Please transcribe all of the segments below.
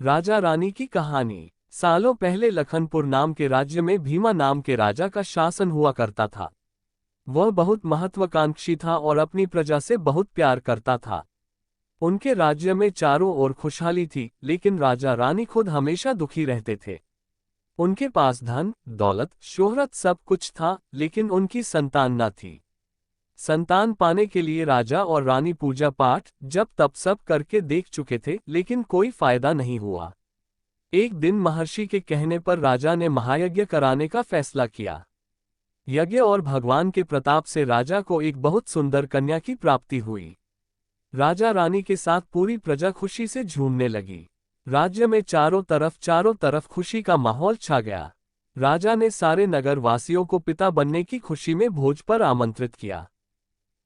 राजा रानी की कहानी। सालों पहले लखनपुर नाम के राज्य में भीमा नाम के राजा का शासन हुआ करता था। वह बहुत महत्वाकांक्षी था और अपनी प्रजा से बहुत प्यार करता था। उनके राज्य में चारों ओर खुशहाली थी, लेकिन राजा रानी खुद हमेशा दुखी रहते थे। उनके पास धन, दौलत, शोहरत सब कुछ था, लेकिन उनकी संतान न थी। संतान पाने के लिए राजा और रानी पूजा पाठ जप तप सब करके देख चुके थे, लेकिन कोई फायदा नहीं हुआ। एक दिन महर्षि के कहने पर राजा ने महायज्ञ कराने का फैसला किया। यज्ञ और भगवान के प्रताप से राजा को एक बहुत सुंदर कन्या की प्राप्ति हुई। राजा रानी के साथ पूरी प्रजा खुशी से झूमने लगी। राज्य में चारों तरफ खुशी का माहौल छा गया। राजा ने सारे नगर वासियों को पिता बनने की खुशी में भोज पर आमंत्रित किया।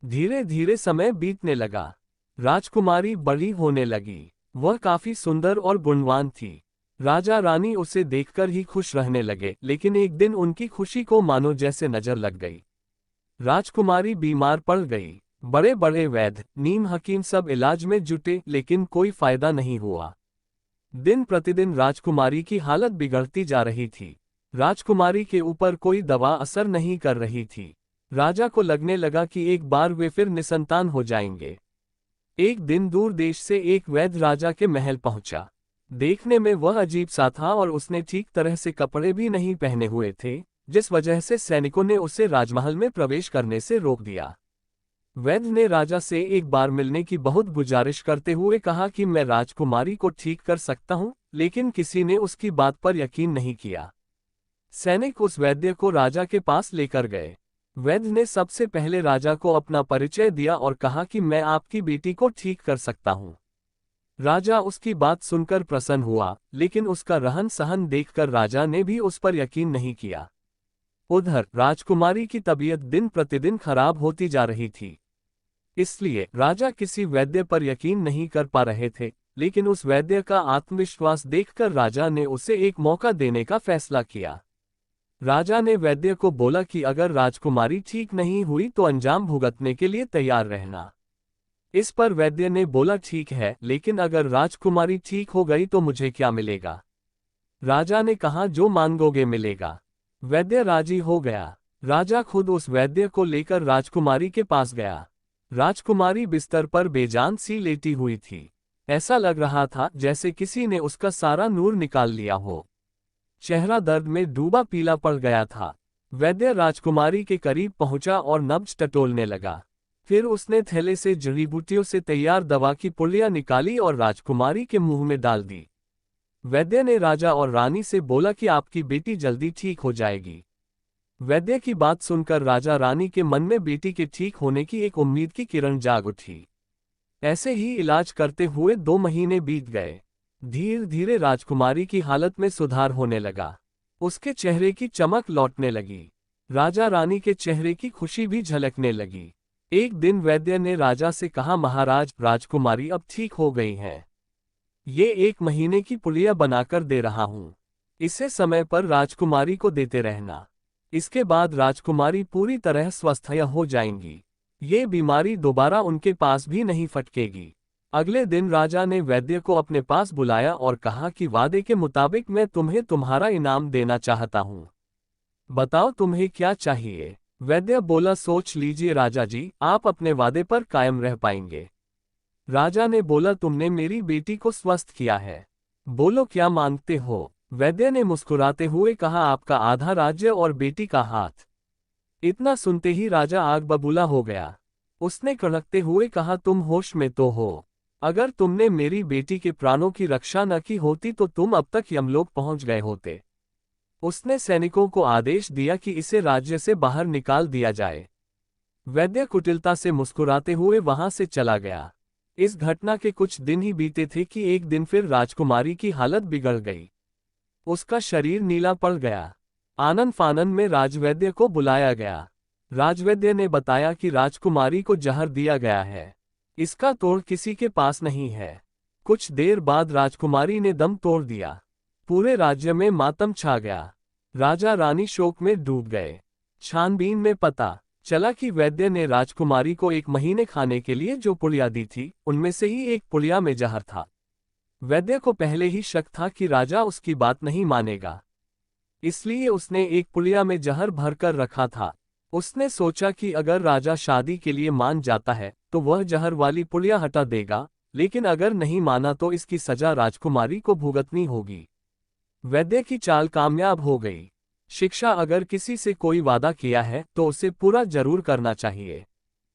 धीरे धीरे समय बीतने लगा। राजकुमारी बड़ी होने लगी। वह काफी सुंदर और गुणवान थी। राजा रानी उसे देखकर ही खुश रहने लगे, लेकिन एक दिन उनकी खुशी को मानो जैसे नजर लग गई। राजकुमारी बीमार पड़ गई। बड़े बड़े वैद्य, नीम हकीम सब इलाज में जुटे, लेकिन कोई फायदा नहीं हुआ। दिन प्रतिदिन राजकुमारी की हालत बिगड़ती जा रही थी। राजकुमारी के ऊपर कोई दवा असर नहीं कर रही थी। राजा को लगने लगा कि एक बार वे फिर निसंतान हो जाएंगे। एक दिन दूर देश से एक वैद्य राजा के महल पहुंचा। देखने में वह अजीब सा था और उसने ठीक तरह से कपड़े भी नहीं पहने हुए थे, जिस वजह से सैनिकों ने उसे राजमहल में प्रवेश करने से रोक दिया। वैद्य ने राजा से एक बार मिलने की बहुत गुजारिश करते हुए कहा कि मैं राजकुमारी को ठीक कर सकता हूं, लेकिन किसी ने उसकी बात पर यकीन नहीं किया। सैनिक उस वैद्य को राजा के पास लेकर गए। वैद्य ने सबसे पहले राजा को अपना परिचय दिया और कहा कि मैं आपकी बेटी को ठीक कर सकता हूं। राजा उसकी बात सुनकर प्रसन्न हुआ, लेकिन उसका रहन सहन देखकर राजा ने भी उस पर यकीन नहीं किया। उधर राजकुमारी की तबीयत दिन प्रतिदिन खराब होती जा रही थी। इसलिए राजा किसी वैद्य पर यकीन नहीं कर पा रहे थे, लेकिन उस वैद्य का आत्मविश्वास देखकर राजा ने उसे एक मौका देने का फैसला किया। राजा ने वैद्य को बोला कि अगर राजकुमारी ठीक नहीं हुई तो अंजाम भुगतने के लिए तैयार रहना। इस पर वैद्य ने बोला ठीक है, लेकिन अगर राजकुमारी ठीक हो गई तो मुझे क्या मिलेगा? राजा ने कहा जो मांगोगे मिलेगा। वैद्य राजी हो गया। राजा खुद उस वैद्य को लेकर राजकुमारी के पास गया। राजकुमारी बिस्तर पर बेजान सी लेटी हुई थी। ऐसा लग रहा था जैसे किसी ने उसका सारा नूर निकाल लिया हो। चेहरा दर्द में डूबा पीला पड़ गया था। वैद्य राजकुमारी के करीब पहुंचा और नब्ज टटोलने लगा। फिर उसने थैले से जड़ी बूटियों से तैयार दवा की पुड़िया निकाली और राजकुमारी के मुंह में डाल दी। वैद्य ने राजा और रानी से बोला कि आपकी बेटी जल्दी ठीक हो जाएगी। वैद्य की बात सुनकर राजा रानी के मन में बेटी के ठीक होने की एक उम्मीद की किरण जाग उठी। ऐसे ही इलाज करते हुए 2 महीने बीत गए। धीरे धीरे राजकुमारी की हालत में सुधार होने लगा। उसके चेहरे की चमक लौटने लगी। राजा रानी के चेहरे की खुशी भी झलकने लगी। एक दिन वैद्य ने राजा से कहा, महाराज, राजकुमारी अब ठीक हो गई है। ये 1 महीने की पुड़िया बनाकर दे रहा हूं। इसे समय पर राजकुमारी को देते रहना। इसके बाद राजकुमारी पूरी तरह स्वस्थ हो जाएंगी। ये बीमारी दोबारा उनके पास भी नहीं फटकेगी। अगले दिन राजा ने वैद्य को अपने पास बुलाया और कहा कि वादे के मुताबिक मैं तुम्हें तुम्हारा इनाम देना चाहता हूँ। बताओ तुम्हें क्या चाहिए? वैद्य बोला, सोच लीजिए राजा जी, आप अपने वादे पर कायम रह पाएंगे। राजा ने बोला, तुमने मेरी बेटी को स्वस्थ किया है, बोलो क्या मांगते हो? वैद्य ने मुस्कुराते हुए कहा, आपका आधा राज्य और बेटी का हाथ। इतना सुनते ही राजा आग बबूला हो गया। उसने कड़कते हुए कहा, तुम होश में तो हो? अगर तुमने मेरी बेटी के प्राणों की रक्षा न की होती तो तुम अब तक यमलोक पहुंच गए होते। उसने सैनिकों को आदेश दिया कि इसे राज्य से बाहर निकाल दिया जाए। वैद्य कुटिलता से मुस्कुराते हुए वहां से चला गया। इस घटना के कुछ दिन ही बीते थे कि एक दिन फिर राजकुमारी की हालत बिगड़ गई। उसका शरीर नीला पड़ गया। आनन फानन में राजवैद्य को बुलाया गया। राजवैद्य ने बताया कि राजकुमारी को जहर दिया गया है। इसका तोड़ किसी के पास नहीं है। कुछ देर बाद राजकुमारी ने दम तोड़ दिया। पूरे राज्य में मातम छा गया। राजा रानी शोक में डूब गए। छानबीन में पता चला कि वैद्य ने राजकुमारी को 1 महीने खाने के लिए जो पुड़िया दी थी, उनमें से ही एक पुड़िया में जहर था। वैद्य को पहले ही शक था कि राजा उसकी बात नहीं मानेगा। इसलिए उसने एक पुलिया में जहर भरकर रखा था। उसने सोचा कि अगर राजा शादी के लिए मान जाता है तो वह जहर वाली पुलिया हटा देगा, लेकिन अगर नहीं माना तो इसकी सजा राजकुमारी को भुगतनी होगी। वैद्य की चाल कामयाब हो गई। शिक्षा: अगर किसी से कोई वादा किया है तो उसे पूरा जरूर करना चाहिए।